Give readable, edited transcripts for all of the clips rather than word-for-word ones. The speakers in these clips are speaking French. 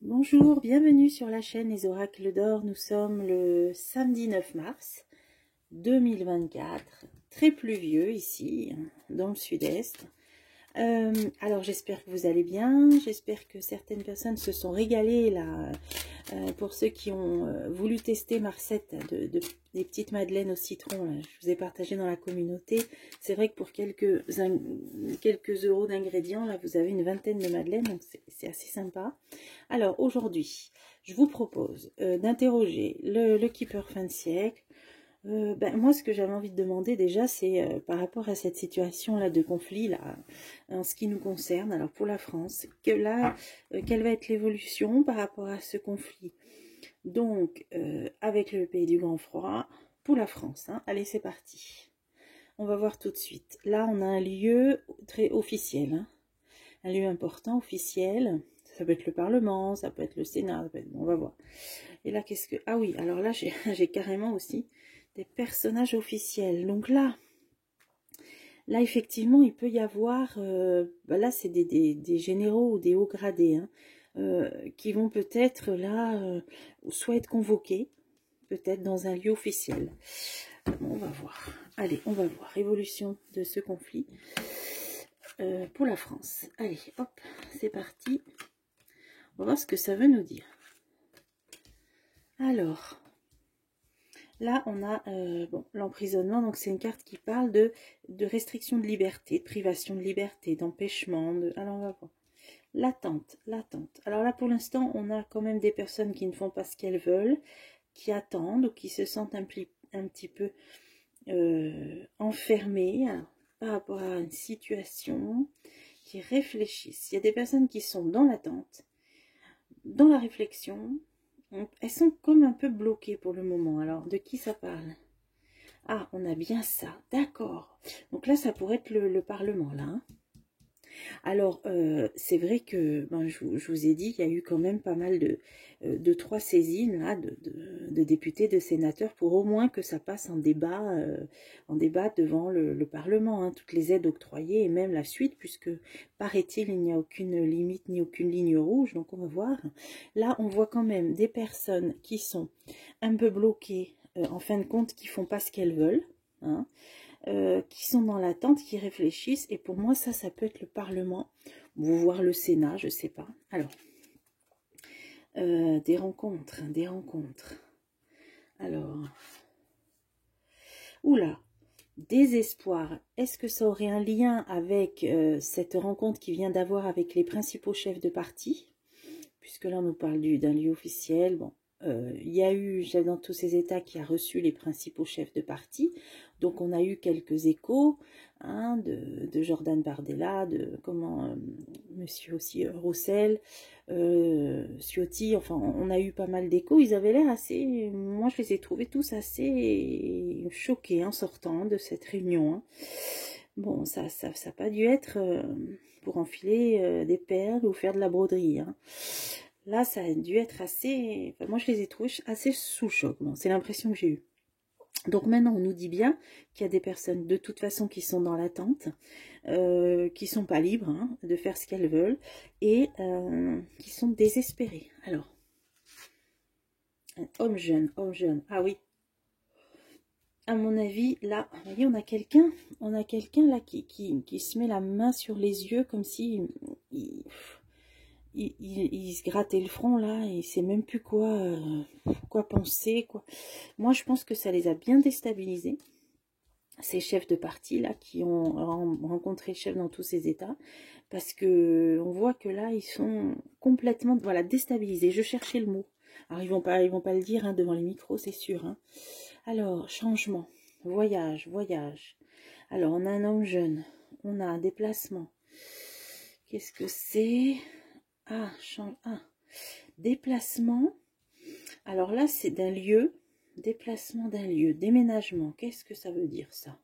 Bonjour, bienvenue sur la chaîne Les Oracles d'Or. Nous sommes le samedi 9 mars 2024, très pluvieux ici, dans le sud-est. Alors j'espère que vous allez bien, j'espère que certaines personnes se sont régalées là, pour ceux qui ont voulu tester ma recette des petites madeleines au citron, là, je vous ai partagé dans la communauté. C'est vrai que pour quelques euros d'ingrédients, là vous avez une vingtaine de madeleines, donc c'est assez sympa. Alors aujourd'hui, je vous propose d'interroger le keeper fin de siècle. Moi, ce que j'avais envie de demander déjà, c'est par rapport à cette situation-là de conflit, là, en ce qui nous concerne, alors pour la France, quelle va être l'évolution par rapport à ce conflit? Donc, avec le pays du grand froid, pour la France, hein. Allez, c'est parti. On va voir tout de suite. Là, on a un lieu très officiel, hein. Un lieu important, officiel. Ça peut être le Parlement, ça peut être le Sénat, on va voir. Et là, qu'est-ce que... Ah oui, alors là, j'ai carrément aussi des personnages officiels. Donc là, effectivement, il peut y avoir... là, c'est des généraux ou des hauts gradés, hein, qui vont peut-être, là, soit être convoqués, peut-être dans un lieu officiel. Bon, on va voir. Allez, on va voir. Évolution de ce conflit pour la France. Allez, hop, c'est parti. On va voir ce que ça veut nous dire. Alors, là, on a l'emprisonnement. Donc, c'est une carte qui parle de restriction de liberté, de privation de liberté, d'empêchement. Alors, on va voir. L'attente. Alors là, pour l'instant, on a quand même des personnes qui ne font pas ce qu'elles veulent, qui attendent ou qui se sentent un petit peu enfermées par rapport à une situation, qui réfléchissent. Il y a des personnes qui sont dans l'attente, dans la réflexion. Elles sont comme un peu bloquées pour le moment. Alors, de qui ça parle? Ah, on a bien ça, d'accord. Donc là, ça pourrait être le Parlement, là, hein. Alors, c'est vrai que, je vous ai dit, il y a eu quand même pas mal de 3 saisines, là, de députés, de sénateurs, pour au moins que ça passe en débat devant le Parlement, hein, toutes les aides octroyées, et même la suite, puisque, paraît-il, il n'y a aucune limite, ni aucune ligne rouge, donc on va voir. Là, on voit quand même des personnes qui sont un peu bloquées, en fin de compte, qui font pas ce qu'elles veulent, hein. Qui sont dans l'attente, qui réfléchissent, et pour moi ça peut être le Parlement, ou voir le Sénat, je sais pas. Alors, des rencontres. Alors, oula, désespoir. Est-ce que ça aurait un lien avec cette rencontre qui vient d'avoir avec les principaux chefs de parti, puisque là on nous parle d'un lieu officiel. Bon, il y a eu, dans tous ces États, qui a reçu les principaux chefs de parti. Donc on a eu quelques échos, hein, de Jordan Bardella, de monsieur aussi Roussel, Ciotti, enfin on a eu pas mal d'échos. Ils avaient l'air assez, moi je les ai trouvés tous assez choqués en sortant de cette réunion, hein. Bon, ça n'a pas dû être pour enfiler des perles ou faire de la broderie, hein. Là, ça a dû être assez... Enfin, moi, je les ai trouvés assez sous choc. Bon, c'est l'impression que j'ai eue. Donc maintenant, on nous dit bien qu'il y a des personnes, de toute façon, qui sont dans l'attente, qui sont pas libres, hein, de faire ce qu'elles veulent, et qui sont désespérées. Alors, un homme jeune. Ah oui. À mon avis, là, vous voyez, on a quelqu'un là qui se met la main sur les yeux comme si il se grattait le front là, et il sait même plus quoi penser, quoi. Moi, je pense que ça les a bien déstabilisés, ces chefs de parti là qui ont rencontré le chef dans tous ces états, parce que on voit que là, ils sont complètement, voilà, déstabilisés. Je cherchais le mot. Alors, ils vont pas le dire, hein, devant les micros, c'est sûr, hein. Alors, changement, voyage. Alors, on a un homme jeune, on a un déplacement. Qu'est-ce que c'est? Déplacement. Alors là, c'est d'un lieu, déplacement d'un lieu, déménagement. Qu'est-ce que ça veut dire, ça?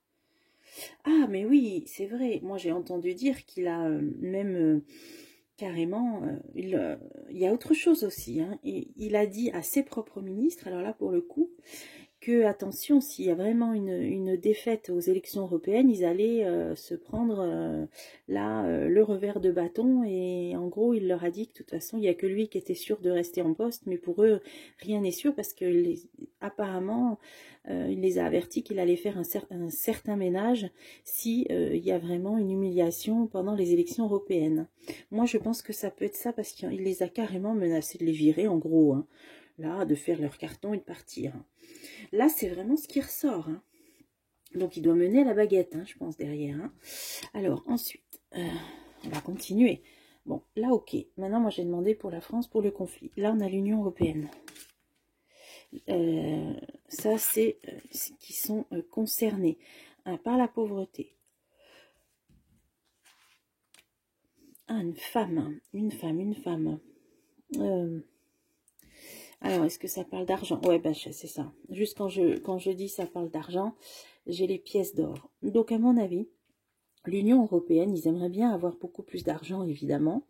Ah, mais oui, c'est vrai. Moi, j'ai entendu dire qu'il a même carrément... il y a autre chose aussi, hein. Il a dit à ses propres ministres, alors là, pour le coup, que, attention, s'il y a vraiment une défaite aux élections européennes, ils allaient se prendre le revers de bâton. Et en gros, il leur a dit que de toute façon, il n'y a que lui qui était sûr de rester en poste. Mais pour eux, rien n'est sûr parce que apparemment, il les a avertis qu'il allait faire un certain ménage si il y a vraiment une humiliation pendant les élections européennes. Moi, je pense que ça peut être ça parce qu'il les a carrément menacés de les virer, en gros, hein. Là, de faire leur carton et de partir. Là, c'est vraiment ce qui ressort. Hein. Donc, il doit mener à la baguette, hein, je pense, derrière. Hein. Alors, ensuite, on va continuer. Bon, là, ok. Maintenant, moi, j'ai demandé pour la France, pour le conflit. Là, on a l'Union européenne. Ça, c'est ceux qui sont concernés par la pauvreté. Ah, une femme. Alors, est-ce que ça parle d'argent? Ouais, bah, c'est ça. Juste quand je dis ça parle d'argent, j'ai les pièces d'or. Donc, à mon avis, l'Union européenne, ils aimeraient bien avoir beaucoup plus d'argent, évidemment,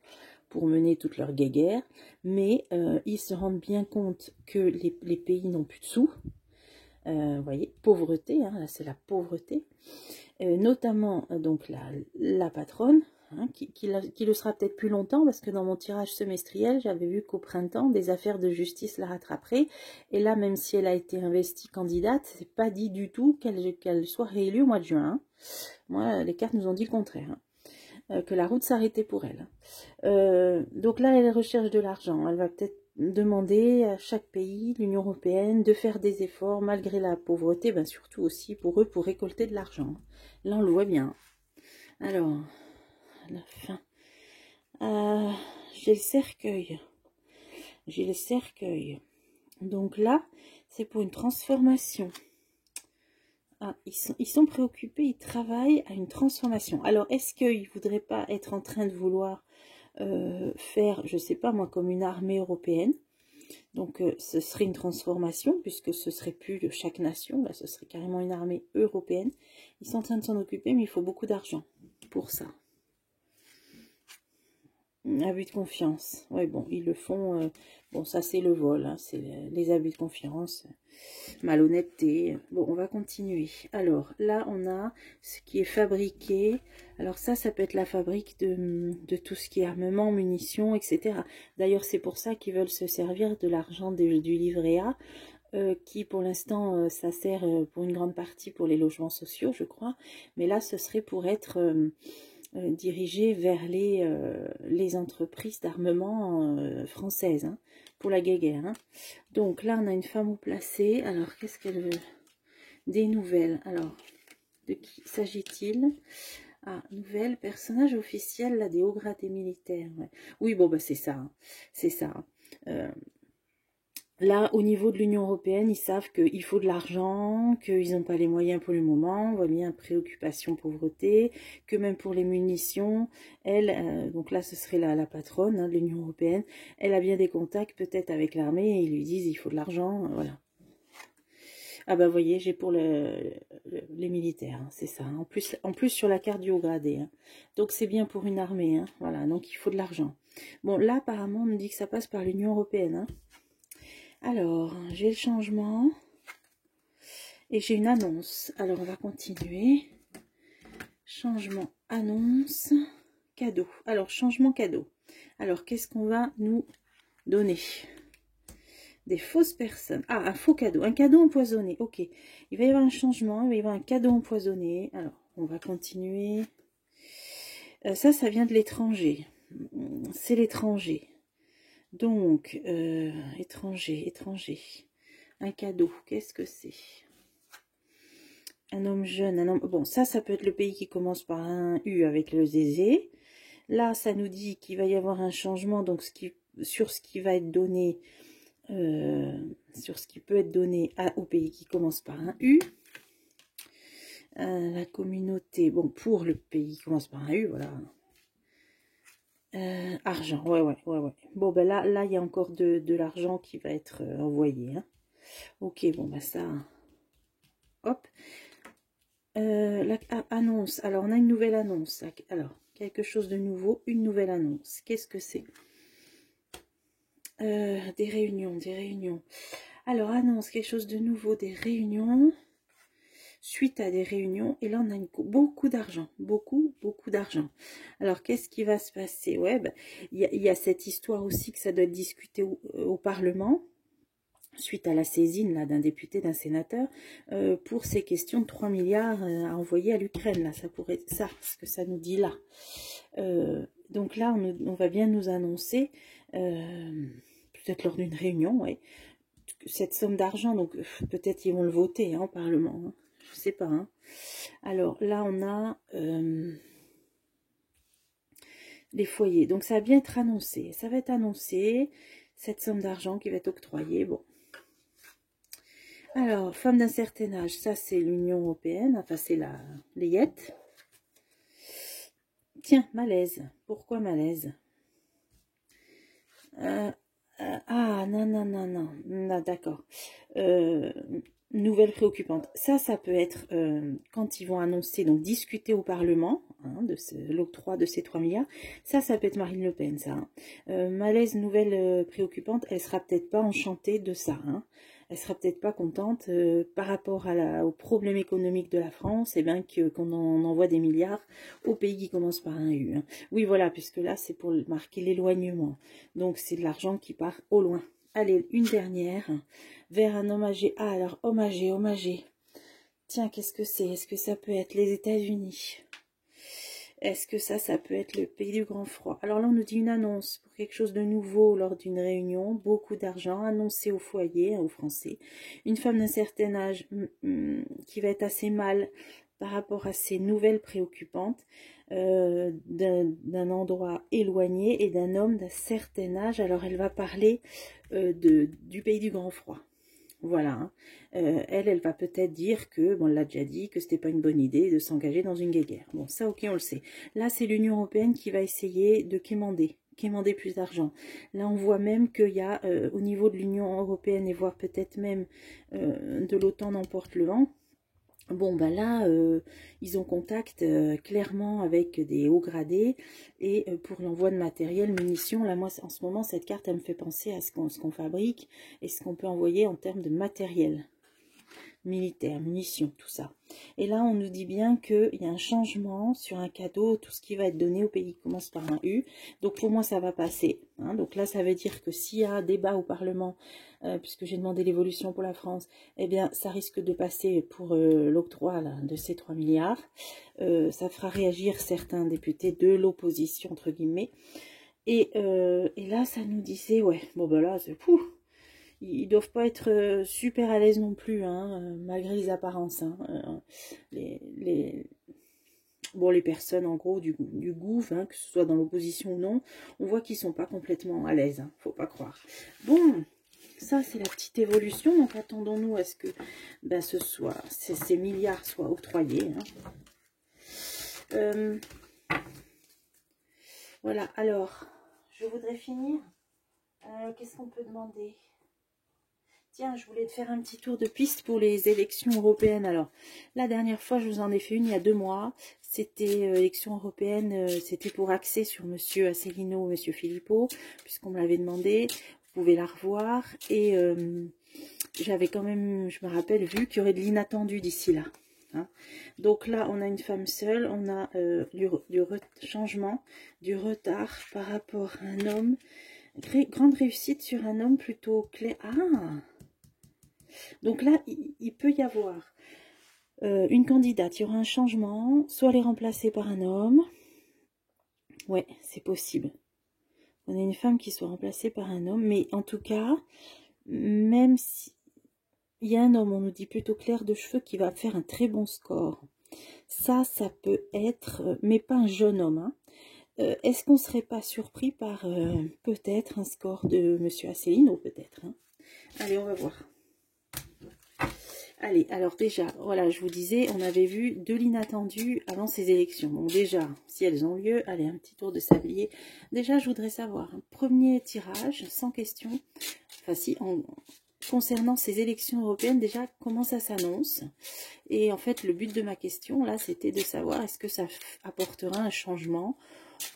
pour mener toute leur guéguerre, mais ils se rendent bien compte que les pays n'ont plus de sous. Vous voyez, pauvreté, hein, là, c'est la pauvreté. Notamment, donc, la patronne, hein, qui le sera peut-être plus longtemps, parce que dans mon tirage semestriel, j'avais vu qu'au printemps, des affaires de justice la rattraperaient. Et là, même si elle a été investie candidate, c'est pas dit du tout qu'elle soit réélue au mois de juin. Hein. Moi, les cartes nous ont dit le contraire. Hein, que la route s'arrêtait pour elle. Donc là, elle recherche de l'argent. Elle va peut-être demander à chaque pays, l'Union européenne, de faire des efforts malgré la pauvreté, ben surtout aussi pour eux, pour récolter de l'argent. Là, on le voit bien. Alors, à la fin, j'ai le cercueil. J'ai le cercueil. Donc là, c'est pour une transformation. Ah, ils sont préoccupés, ils travaillent à une transformation. Alors, est-ce qu'ils ne voudraient pas être en train de vouloir faire, je ne sais pas moi, comme une armée européenne? Donc, ce serait une transformation, puisque ce serait plus de chaque nation, là, ce serait carrément une armée européenne. Ils sont en train de s'en occuper, mais il faut beaucoup d'argent pour ça. Abus de confiance. Oui, bon, ils le font. Bon, ça, c'est le vol. Hein, c'est les abus de confiance. Malhonnêteté. Bon, on va continuer. Alors, là, on a ce qui est fabriqué. Alors, ça peut être la fabrique de tout ce qui est armement, munitions, etc. D'ailleurs, c'est pour ça qu'ils veulent se servir de l'argent du livret A. Qui pour l'instant ça sert pour une grande partie pour les logements sociaux, je crois. Mais là, ce serait pour être dirigé vers les entreprises d'armement françaises, hein, pour la guéguerre. Hein. Donc là, on a une femme au placé. Alors, qu'est-ce qu'elle veut? Des nouvelles. Alors, de qui s'agit-il? Ah, nouvelle, personnage officiel, là, des hauts gradés militaires. Ouais. Oui, bon, bah c'est ça. Hein. C'est ça. Là, au niveau de l'Union européenne, ils savent qu'il faut de l'argent, qu'ils n'ont pas les moyens pour le moment. On voit bien préoccupation, pauvreté, que même pour les munitions, elle, donc là, ce serait la patronne hein, de l'Union européenne, elle a bien des contacts peut-être avec l'armée et ils lui disent il faut de l'argent, voilà. Ah bah, vous voyez, j'ai pour les militaires, hein, c'est ça. En plus, sur la carte du haut gradé. Hein. Donc, c'est bien pour une armée, hein, voilà. Donc, il faut de l'argent. Bon, là, apparemment, on nous dit que ça passe par l'Union européenne, hein. Alors, j'ai le changement et j'ai une annonce. Alors, on va continuer. Changement, annonce, cadeau. Alors, changement, cadeau. Alors, qu'est-ce qu'on va nous donner? Des fausses personnes. Ah, un faux cadeau. Un cadeau empoisonné. Ok. Il va y avoir un changement. Il va y avoir un cadeau empoisonné. Alors, on va continuer. Ça vient de l'étranger. C'est l'étranger. Donc, étranger. Un cadeau, qu'est-ce que c'est? Un homme jeune, un homme... Bon, ça peut être le pays qui commence par un U avec le zézé. Là, ça nous dit qu'il va y avoir un changement donc sur ce qui va être donné, sur ce qui peut être donné au pays qui commence par un U. La communauté, bon, pour le pays qui commence par un U, voilà. Argent, ouais. Bon, ben là, il y a encore de l'argent qui va être envoyé. Hein. Ok, bon, bah ça... Hop. Annonce. Alors, on a une nouvelle annonce. Alors, quelque chose de nouveau. Une nouvelle annonce. Qu'est-ce que c'est? Des réunions. Alors, annonce quelque chose de nouveau, des réunions. Suite à des réunions, et là on a beaucoup d'argent, beaucoup d'argent. Alors qu'est-ce qui va se passer? Ouais, ben, y a cette histoire aussi que ça doit être discuté au Parlement, suite à la saisine là d'un député, d'un sénateur, pour ces questions de 3 milliards à envoyer à l'Ukraine. Là, ça pourrait être ça, ce que ça nous dit là. Donc là, on va bien nous annoncer, peut-être lors d'une réunion, ouais, cette somme d'argent. Donc peut-être ils vont le voter hein, au Parlement. Hein. Je sais pas. Hein. Alors là, on a les foyers. Donc ça va bien être annoncé. Ça va être annoncé, cette somme d'argent qui va être octroyée. Bon. Alors, femmes d'un certain âge, ça c'est l'Union Européenne. Enfin, c'est les YET. Tiens, malaise. Pourquoi malaise? Ah, non, d'accord. Nouvelle préoccupante. Ça peut être quand ils vont annoncer, donc discuter au Parlement hein, de l'octroi de ces 3 milliards. Ça peut être Marine Le Pen, ça. Hein. Malaise, nouvelle préoccupante, elle sera peut-être pas enchantée de ça. Hein. Elle sera peut-être pas contente par rapport au problème économique de la France, et bien qu'on en envoie des milliards au pays qui commence par un U. Hein. Oui, voilà, puisque là, c'est pour marquer l'éloignement. Donc, c'est de l'argent qui part au loin. Allez, une dernière. Vers un homme âgé. Ah, alors, homme âgé. Tiens, qu'est-ce que c'est? Est-ce que ça peut être les États-Unis? Est-ce que ça peut être le pays du grand froid? Alors là, on nous dit une annonce pour quelque chose de nouveau lors d'une réunion. Beaucoup d'argent annoncé au foyer, hein, aux Français. Une femme d'un certain âge qui va être assez mal par rapport à ces nouvelles préoccupantes d'un endroit éloigné et d'un homme d'un certain âge. Alors, elle va parler du pays du grand froid. Voilà. Hein. Elle va peut-être dire que, bon, on l'a déjà dit, que c'était pas une bonne idée de s'engager dans une guerre. Bon, ça, ok, on le sait. Là, c'est l'Union Européenne qui va essayer de quémander plus d'argent. Là, on voit même qu'il y a, au niveau de l'Union Européenne, et voire peut-être même de l'OTAN n'emporte le vent, bon, ben là, ils ont contact clairement avec des hauts gradés et pour l'envoi de matériel, munitions. Là, moi, en ce moment, cette carte, elle me fait penser à ce qu'on fabrique et ce qu'on peut envoyer en termes de matériel militaire, munitions, tout ça. Et là, on nous dit bien qu'il y a un changement sur un cadeau, tout ce qui va être donné au pays qui commence par un U. Donc, pour moi, ça va passer. Hein. Donc là, ça veut dire que s'il y a un débat au Parlement, puisque j'ai demandé l'évolution pour la France, eh bien, ça risque de passer pour l'octroi de ces 3 milliards. Ça fera réagir certains députés de l'opposition, entre guillemets. Et là, ça nous disait, ouais, bon, ben là, c'est fou. Ils doivent pas être super à l'aise non plus, hein, malgré les apparences. Hein, bon, les personnes, en gros, du gouv, hein, que ce soit dans l'opposition ou non, on voit qu'ils sont pas complètement à l'aise. Hein, faut pas croire. Bon, ça, c'est la petite évolution. Donc, attendons-nous à ce que ben, ces milliards soient octroyés. Hein. Voilà, alors, je voudrais finir. Qu'est-ce qu'on peut demander ? Tiens, je voulais te faire un petit tour de piste pour les élections européennes. Alors, la dernière fois, je vous en ai fait une il y a 2 mois. C'était élections européennes, c'était pour axer sur Monsieur Asselineau, Monsieur Philippot, puisqu'on me l'avait demandé. Vous pouvez la revoir. Et j'avais quand même, je me rappelle, vu qu'il y aurait de l'inattendu d'ici là. Hein. Donc là, on a une femme seule, on a du changement, du retard par rapport à un homme. Grande réussite sur un homme plutôt clair. Ah! Donc là, il peut y avoir une candidate, il y aura un changement, soit elle est remplacée par un homme. Ouais, c'est possible. On a une femme qui soit remplacée par un homme, mais en tout cas, même si il y a un homme, on nous dit plutôt clair de cheveux, qui va faire un très bon score. Ça peut être, mais pas un jeune homme. Hein. Est-ce qu'on ne serait pas surpris par peut-être un score de Monsieur Asselineau, peut-être hein. Allez, on va voir. Allez, alors déjà, voilà, je vous disais, on avait vu de l'inattendu avant ces élections. Donc déjà, si elles ont lieu, allez, un petit tour de sablier. Déjà, je voudrais savoir, un premier tirage, sans question, enfin si, concernant ces élections européennes, déjà, comment ça s'annonce? Et en fait, le but de ma question, là, c'était de savoir, est-ce que ça apportera un changement?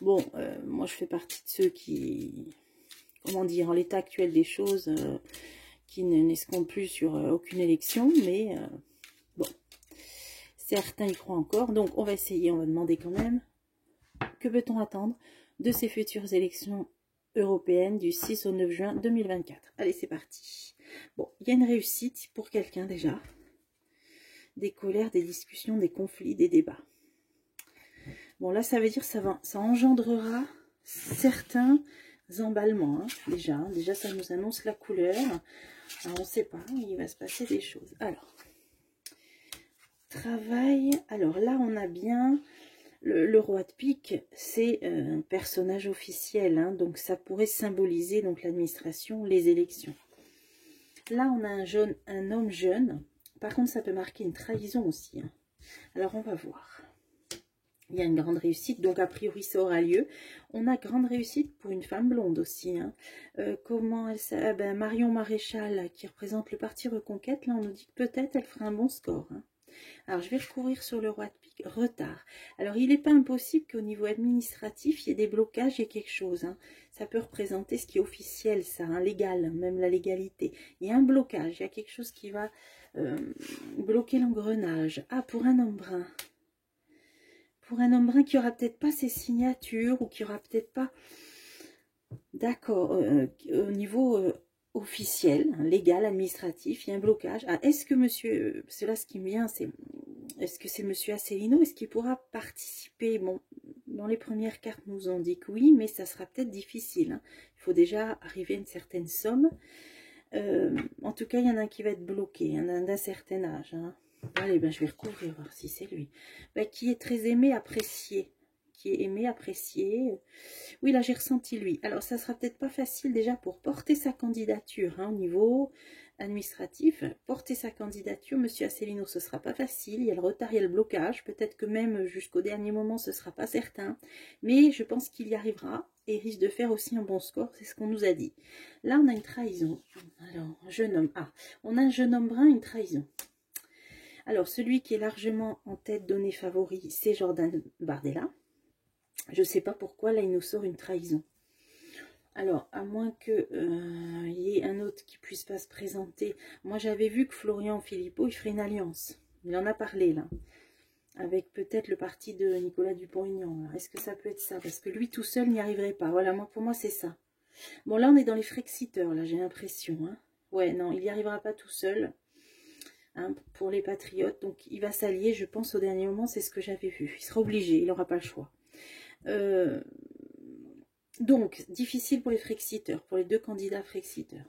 Bon, moi, je fais partie de ceux qui, comment dire, en l'état actuel des choses... qui n'escomptent plus sur aucune élection, mais bon, certains y croient encore. Donc, on va essayer, on va demander quand même. Que peut-on attendre de ces futures élections européennes du 6 au 9 juin 2024? Allez, c'est parti. Bon, il y a une réussite pour quelqu'un déjà. Des colères, des discussions, des conflits, des débats. Bon, là, ça veut dire que ça engendrera certains emballements, hein, déjà. Déjà, ça nous annonce la couleur. Alors, on ne sait pas, il va se passer des choses. Alors, travail. Alors là, on a bien le roi de pique, c'est un personnage officiel, hein, donc ça pourrait symboliser donc l'administration, les élections. Là, on a un homme jeune. Par contre, ça peut marquer une trahison aussi, hein. Alors, on va voir. Il y a une grande réussite, donc a priori ça aura lieu. On a grande réussite pour une femme blonde aussi, hein. Comment elle s'appelle? Marion Maréchal, qui représente le parti Reconquête. Là, on nous dit que peut-être elle fera un bon score, hein. Alors, je vais recouvrir sur le roi de pique. Retard. Alors, il n'est pas impossible qu'au niveau administratif, il y ait des blocages, il y ait quelque chose, hein. Ça peut représenter ce qui est officiel, ça, hein, légal, même la légalité. Il y a un blocage, il y a quelque chose qui va bloquer l'engrenage. Ah, pour un homme brun. Pour un homme brun qui aura peut-être pas ses signatures ou qui aura peut-être pas... D'accord, au niveau... officiel, hein, légal, administratif, il y a un blocage. Ah, est-ce que monsieur, c'est là ce qui me vient, c'est est-ce que c'est monsieur Asselineau, est-ce qu'il pourra participer? Bon, dans les premières cartes nous ont dit que oui, mais ça sera peut-être difficile, hein. Il faut déjà arriver à une certaine somme. En tout cas, il y en a un qui va être bloqué, hein, d'un certain âge, hein. Allez, ben, je vais recouvrir, voir si c'est lui. Ben, qui est très aimé, apprécié. Qui est aimé, apprécié. Oui, là, j'ai ressenti lui. Alors, ça sera peut-être pas facile déjà pour porter sa candidature, hein, au niveau administratif. Porter sa candidature, monsieur Asselineau, ce sera pas facile. Il y a le retard, il y a le blocage. Peut-être que même jusqu'au dernier moment, ce sera pas certain. Mais je pense qu'il y arrivera et risque de faire aussi un bon score. C'est ce qu'on nous a dit. Là, on a une trahison. Alors, un jeune homme. Ah, on a un jeune homme brun, une trahison. Alors, celui qui est largement en tête donné favori, c'est Jordan Bardella. Je ne sais pas pourquoi, là, il nous sort une trahison. Alors, à moins qu'il y ait un autre qui puisse pas se présenter. Moi, j'avais vu que Florian Philippot, il ferait une alliance. Il en a parlé, là. Avec peut-être le parti de Nicolas Dupont-Aignan. Est-ce que ça peut être ça? Parce que lui, tout seul, n'y arriverait pas. Voilà, moi, pour moi, c'est ça. Bon, là, on est dans les Frexiteurs, là, j'ai l'impression, hein. Ouais, non, il n'y arrivera pas tout seul. Hein, pour les patriotes. Donc, il va s'allier, je pense, au dernier moment. C'est ce que j'avais vu. Il sera obligé, il n'aura pas le choix. Donc, difficile pour les Frexiteurs, pour les deux candidats Frexiteurs.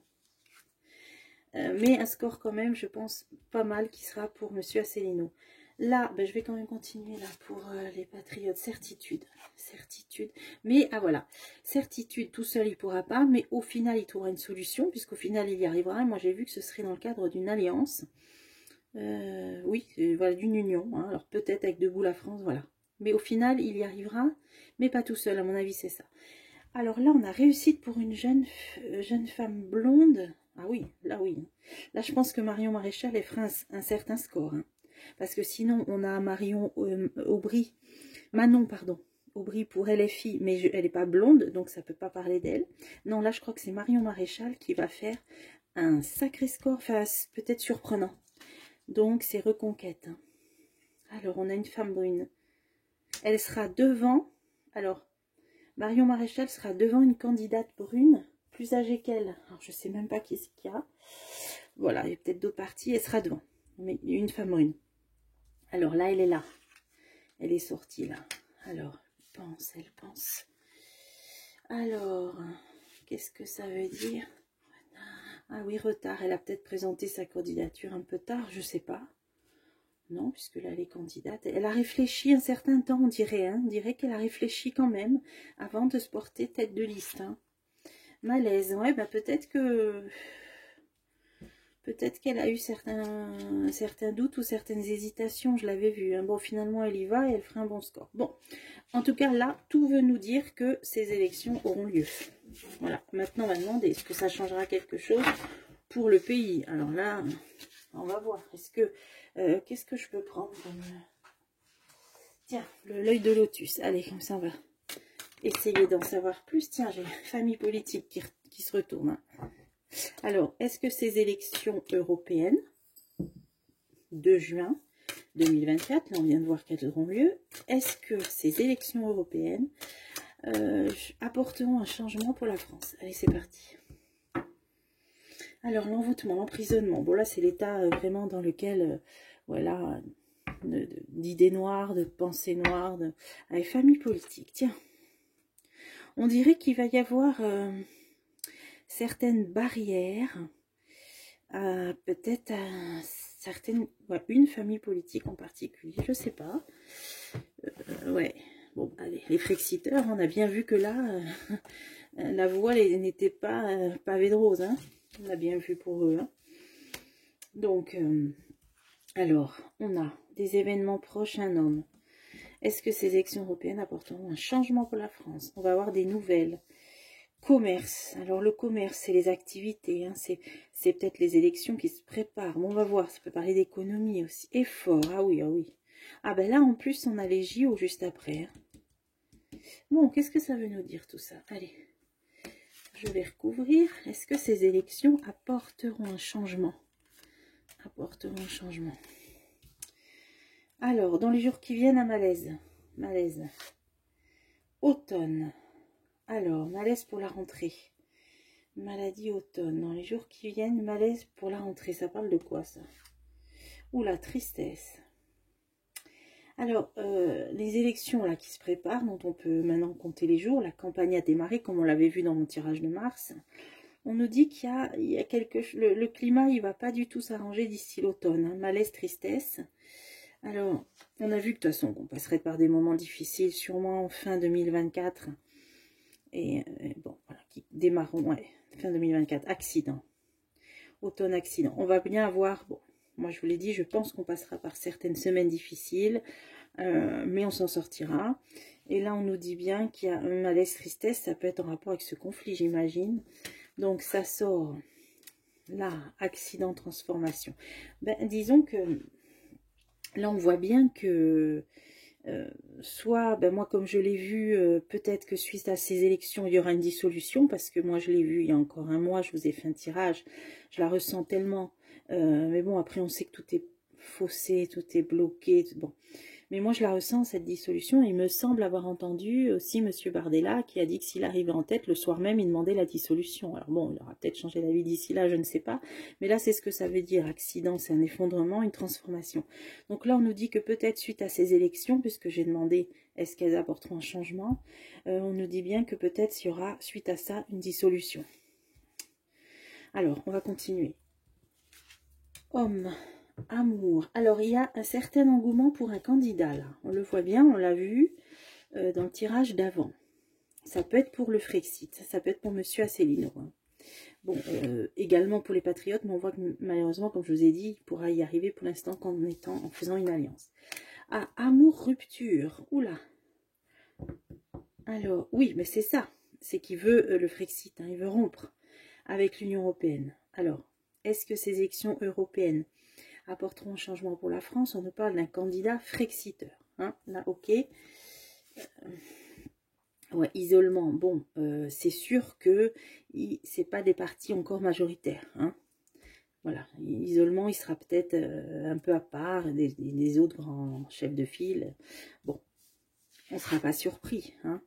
Mais un score quand même, je pense, pas mal qui sera pour monsieur Asselineau. Là, ben, je vais quand même continuer là pour les patriotes. Certitude. Certitude. Mais, ah voilà. Certitude, tout seul, il ne pourra pas. Mais au final, il trouvera une solution, puisqu'au final, il y arrivera. Et moi, j'ai vu que ce serait dans le cadre d'une alliance. Oui, voilà, d'une union. Hein. Alors, peut-être avec Debout la France, voilà. Mais au final, il y arrivera, mais pas tout seul, à mon avis, c'est ça. Alors là, on a réussite pour une jeune femme blonde. Ah oui, là oui. Là, je pense que Marion Maréchal, elle fera un certain score. Hein. Parce que sinon, on a Marion Aubry, Manon, pardon, Aubry pour LFI, mais elle n'est pas blonde, donc ça ne peut pas parler d'elle. Non, là, je crois que c'est Marion Maréchal qui va faire un sacré score, enfin, peut-être surprenant. Donc, c'est Reconquête. Hein. Alors, on a une femme brune. Elle sera devant, alors, Marion Maréchal sera devant une candidate brune, plus âgée qu'elle. Alors, je ne sais même pas qui c'est qu'il y a. Voilà, il y a peut-être d'autres parties. Elle sera devant, mais une femme brune. Alors là, elle est là. Elle est sortie là. Alors, elle pense. Alors, qu'est-ce que ça veut dire? Ah oui, retard. Elle a peut-être présenté sa candidature un peu tard, je ne sais pas. Non, puisque là, elle est candidate. Elle a réfléchi un certain temps, on dirait. Hein, on dirait qu'elle a réfléchi quand même avant de se porter tête de liste. Hein. Malaise. Ouais, bah peut-être que... Peut-être qu'elle a eu certains doutes ou certaines hésitations. Je l'avais vu. Hein. Bon, finalement, elle y va et elle fera un bon score. Bon, en tout cas, là, tout veut nous dire que ces élections auront lieu. Voilà. Maintenant, on va demander, est-ce que ça changera quelque chose pour le pays? Alors là, on va voir. Est-ce que... qu'est-ce que je peux prendre comme... Tiens, l'œil de lotus. Allez, comme ça, on va essayer d'en savoir plus. Tiens, j'ai famille politique qui se retourne. Hein. Alors, est-ce que ces élections européennes de juin 2024, là on vient de voir qu'elles auront lieu, est-ce que ces élections européennes apporteront un changement pour la France? Allez, c'est parti. Alors, l'envoûtement, l'emprisonnement. Bon, là, c'est l'état vraiment dans lequel, voilà, d'idées noires, de pensées noires, avec famille politique. Tiens, on dirait qu'il va y avoir certaines barrières, peut-être une famille politique en particulier, je sais pas. Ouais, bon, allez, les Frexiteurs, on a bien vu que là, la voie n'était pas pavée de rose, hein. On a bien vu pour eux. Hein. Donc, alors, on a des événements proches, un homme. Est-ce que ces élections européennes apporteront un changement pour la France? On va avoir des nouvelles. Commerce. Alors, le commerce, c'est les activités. Hein, c'est peut-être les élections qui se préparent. Bon, on va voir. Ça peut parler d'économie aussi. Effort. Ah oui, ah oui. Ah ben là, en plus, on a les JO juste après. Hein. Bon, qu'est-ce que ça veut nous dire tout ça? Allez. Je vais recouvrir. Est-ce que ces élections apporteront un changement? Apporteront un changement. Alors, dans les jours qui viennent, un malaise. Malaise. Automne. Alors, malaise pour la rentrée. Maladie automne. Dans les jours qui viennent, malaise pour la rentrée. Ça parle de quoi, ça? Ou la tristesse. Alors, les élections là qui se préparent, dont on peut maintenant compter les jours, la campagne a démarré, comme on l'avait vu dans mon tirage de mars. On nous dit qu'il y a quelque chose, le climat, il va pas du tout s'arranger d'ici l'automne. Hein, malaise, tristesse. Alors, on a vu que de toute façon, on passerait par des moments difficiles, sûrement en fin 2024. Et bon, voilà, qui démarreront, ouais, fin 2024, accident. Automne, accident. On va bien avoir, bon, moi je vous l'ai dit, je pense qu'on passera par certaines semaines difficiles, mais on s'en sortira. Et là, on nous dit bien qu'il y a un malaise, tristesse, ça peut être en rapport avec ce conflit, j'imagine. Donc, ça sort, là, accident, transformation. Ben, disons que, là, on voit bien que, soit, ben moi, comme je l'ai vu, peut-être que suite à ces élections, il y aura une dissolution, parce que moi, je l'ai vu il y a encore un mois, je vous ai fait un tirage, je la ressens tellement... mais bon, après, on sait que tout est faussé, tout est bloqué. Bon. Mais moi, je la ressens, cette dissolution. Et il me semble avoir entendu aussi M. Bardella qui a dit que s'il arrivait en tête, le soir même, il demandait la dissolution. Alors bon, il aura peut-être changé d'avis d'ici là, je ne sais pas. Mais là, c'est ce que ça veut dire. Accident, c'est un effondrement, une transformation. Donc là, on nous dit que peut-être suite à ces élections, puisque j'ai demandé est-ce qu'elles apporteront un changement, on nous dit bien que peut-être il y aura, suite à ça, une dissolution. Alors, on va continuer. Homme, amour. Alors, il y a un certain engouement pour un candidat, là. On le voit bien, on l'a vu dans le tirage d'avant. Ça peut être pour le Frexit, ça peut être pour Monsieur Asselineau. Hein. Bon, également pour les patriotes, mais on voit que malheureusement, comme je vous ai dit, il pourra y arriver pour l'instant en faisant une alliance. Ah, amour, rupture. Oula. Alors, oui, mais c'est ça. C'est qu'il veut le Frexit, hein, il veut rompre avec l'Union européenne. Alors, est-ce que ces élections européennes apporteront un changement pour la France? On nous parle d'un candidat frexiteur. Hein, là, ok. Ouais, isolement. Bon, c'est sûr que c'est pas des partis encore majoritaires. Hein. Voilà, isolement, il sera peut-être un peu à part des autres grands chefs de file. Bon, on ne sera pas surpris. Hein.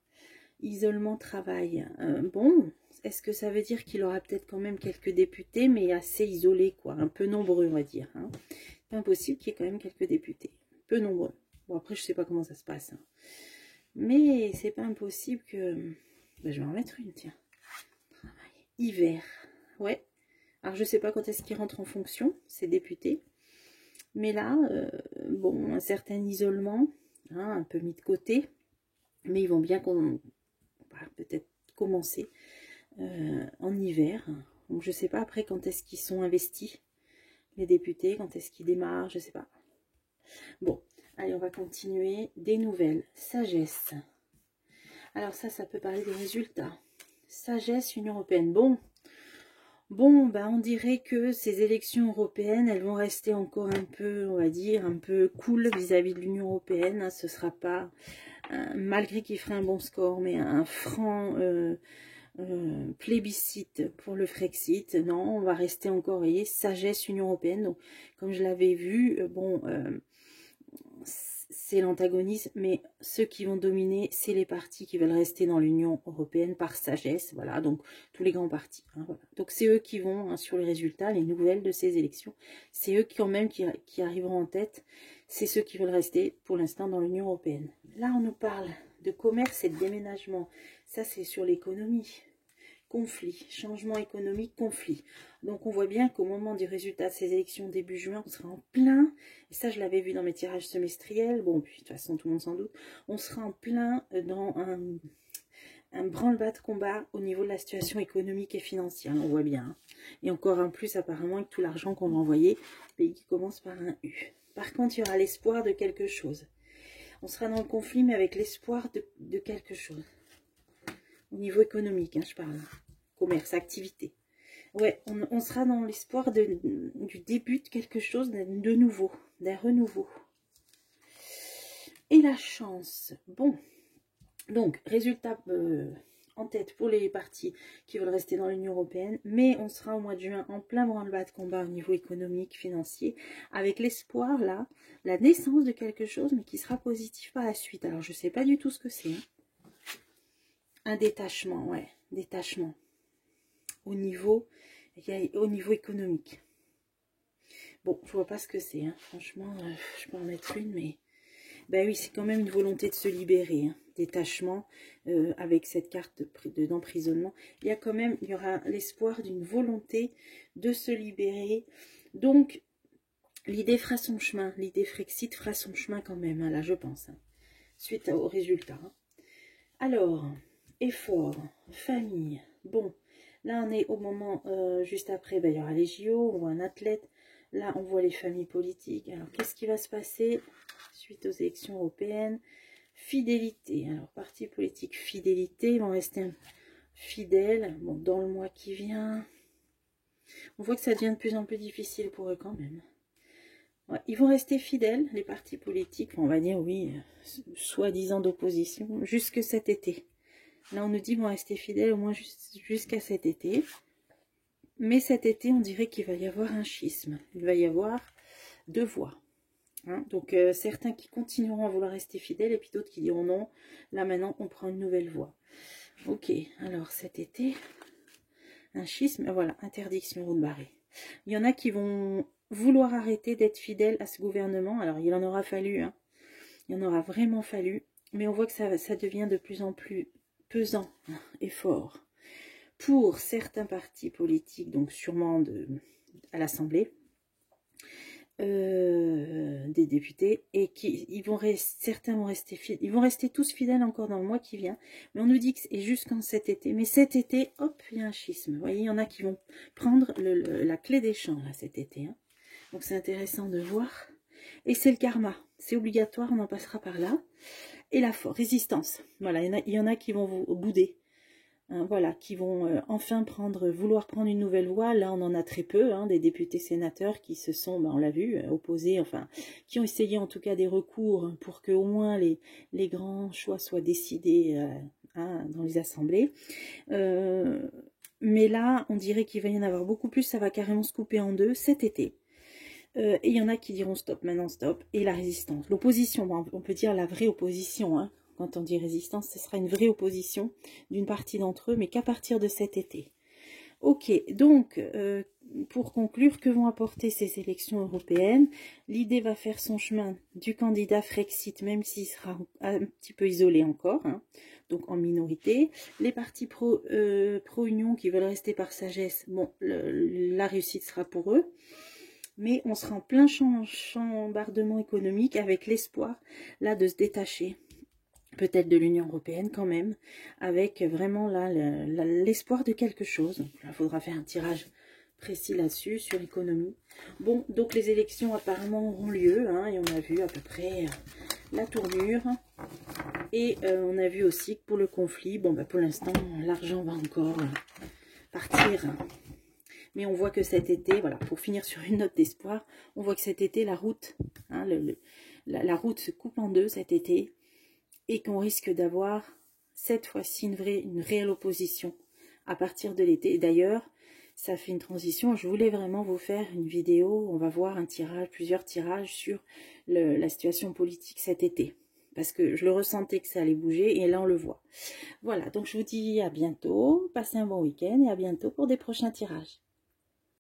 Isolement, travail. Bon, est-ce que ça veut dire qu'il aura peut-être quand même quelques députés, mais assez isolés, quoi, un peu nombreux, on va dire. Hein. C'est impossible qu'il y ait quand même quelques députés, peu nombreux. Bon, après, je sais pas comment ça se passe. Hein. Mais c'est pas impossible que... Ben, je vais en mettre une, tiens. Travail. Hiver. Ouais. Alors, je sais pas quand est-ce qu'ils rentrent en fonction, ces députés. Mais là, bon, un certain isolement, hein, un peu mis de côté. Mais ils vont bien peut-être commencer en hiver. Donc je sais pas après quand est-ce qu'ils sont investis, les députés, quand est-ce qu'ils démarrent, je sais pas. Bon, allez, on va continuer. Des nouvelles. Sagesse. Alors ça peut parler des résultats. Sagesse, Union européenne. Bon, ben on dirait que ces élections européennes, elles vont rester encore un peu, on va dire, un peu cool vis-à-vis de l'Union européenne. Hein, ce sera pas... malgré qu'il ferait un bon score, mais un franc plébiscite pour le Frexit. Non, on va rester encore, vous voyez, sagesse Union Européenne. Donc, comme je l'avais vu, bon, c'est l'antagonisme, mais ceux qui vont dominer, c'est les partis qui veulent rester dans l'Union Européenne par sagesse. Voilà, donc tous les grands partis. Hein, voilà. Donc c'est eux qui vont, hein, sur les résultats, les nouvelles de ces élections. C'est eux quand même qui arriveront en tête. C'est ceux qui veulent rester pour l'instant dans l'Union Européenne. Là, on nous parle de commerce et de déménagement. Ça, c'est sur l'économie. Conflit, changement économique, conflit. Donc on voit bien qu'au moment du résultat de ces élections début juin, on sera en plein, et ça je l'avais vu dans mes tirages semestriels, bon puis de toute façon tout le monde s'en doute, on sera en plein dans un branle-bas de combat au niveau de la situation économique et financière, on voit bien. Hein. Et encore un plus apparemment avec tout l'argent qu'on va envoyer, pays qui commence par un U. Par contre il y aura l'espoir de quelque chose. On sera dans le conflit mais avec l'espoir de quelque chose. Au niveau économique, hein, je parle. Commerce, activité. Ouais, on sera dans l'espoir du début de quelque chose de nouveau, d'un renouveau. Et la chance. Bon, donc, résultat en tête pour les partis qui veulent rester dans l'Union Européenne. Mais on sera au mois de juin en plein branle-bas de combat au niveau économique, financier, avec l'espoir, là, la naissance de quelque chose, mais qui sera positif par la suite. Alors, je ne sais pas du tout ce que c'est. Hein. Un détachement, ouais, détachement. Au niveau économique. Bon, je vois pas ce que c'est, hein. Franchement, je peux en mettre une, mais... Ben oui, c'est quand même une volonté de se libérer, hein. Détachement, avec cette carte d'emprisonnement. Il y aura l'espoir d'une volonté de se libérer. Donc, l'idée fera son chemin, l'idée Frexit fera son chemin quand même, hein, là, je pense, hein, suite au résultat. Hein. Alors... Effort, famille, bon, là on est au moment, juste après, ben, il y aura les JO, on voit un athlète, là on voit les familles politiques, alors qu'est-ce qui va se passer suite aux élections européennes? Fidélité, alors parti politique, fidélité, ils vont rester fidèles, bon, dans le mois qui vient, on voit que ça devient de plus en plus difficile pour eux quand même. Ouais, ils vont rester fidèles, les partis politiques, on va dire oui, soi-disant d'opposition, jusque cet été. Là, on nous dit, bon, rester fidèle au moins jusqu'à cet été. Mais cet été, on dirait qu'il va y avoir un schisme. Il va y avoir deux voies. Hein. Donc, certains qui continueront à vouloir rester fidèles et puis d'autres qui diront non. Là, maintenant, on prend une nouvelle voie. Ok, alors cet été, un schisme, voilà, interdiction route barrée. Il y en a qui vont vouloir arrêter d'être fidèles à ce gouvernement. Alors, il en aura fallu, hein. Il en aura vraiment fallu. Mais on voit que ça devient de plus en plus pesant et fort pour certains partis politiques, donc sûrement à l'Assemblée, des députés, et certains vont rester fidèles, ils vont rester tous fidèles encore dans le mois qui vient, mais on nous dit que c'est jusqu'en cet été, mais cet été, hop, il y a un schisme, vous voyez, il y en a qui vont prendre la clé des champs, là, cet été, hein. Donc c'est intéressant de voir, et c'est le karma, c'est obligatoire, on en passera par là. Et la résistance, voilà, il y en a qui vont vous bouder, hein, voilà, qui vont enfin vouloir prendre une nouvelle voie. Là, on en a très peu, hein, des députés sénateurs qui se sont, ben, on l'a vu, opposés, enfin, qui ont essayé en tout cas des recours pour que au moins les grands choix soient décidés hein, dans les assemblées. Mais là, on dirait qu'il va y en avoir beaucoup plus, ça va carrément se couper en deux cet été. Et il y en a qui diront stop, maintenant stop. Et la résistance, l'opposition, on peut dire la vraie opposition. Hein. Quand on dit résistance, ce sera une vraie opposition d'une partie d'entre eux, mais qu'à partir de cet été. Ok, donc, pour conclure, que vont apporter ces élections européennes? L'idée va faire son chemin du candidat Frexit, même s'il sera un petit peu isolé encore, hein, donc en minorité. Les partis pro-union qui veulent rester par sagesse, bon, la réussite sera pour eux. Mais on sera en plein chambardement économique avec l'espoir là de se détacher, peut-être de l'Union Européenne quand même, avec vraiment là l'espoir de quelque chose. Il faudra faire un tirage précis là-dessus, sur l'économie. Bon, donc les élections apparemment auront lieu, hein, et on a vu à peu près la tournure. Et on a vu aussi que pour le conflit, bon, bah, pour l'instant, l'argent va encore partir. Mais on voit que cet été, voilà, pour finir sur une note d'espoir, on voit que cet été, la route, hein, la route se coupe en deux cet été, et qu'on risque d'avoir, cette fois-ci, une réelle opposition à partir de l'été. D'ailleurs, ça fait une transition. Je voulais vraiment vous faire une vidéo. On va voir un tirage, plusieurs tirages sur la situation politique cet été. Parce que je le ressentais que ça allait bouger et là on le voit. Voilà, donc je vous dis à bientôt. Passez un bon week-end et à bientôt pour des prochains tirages.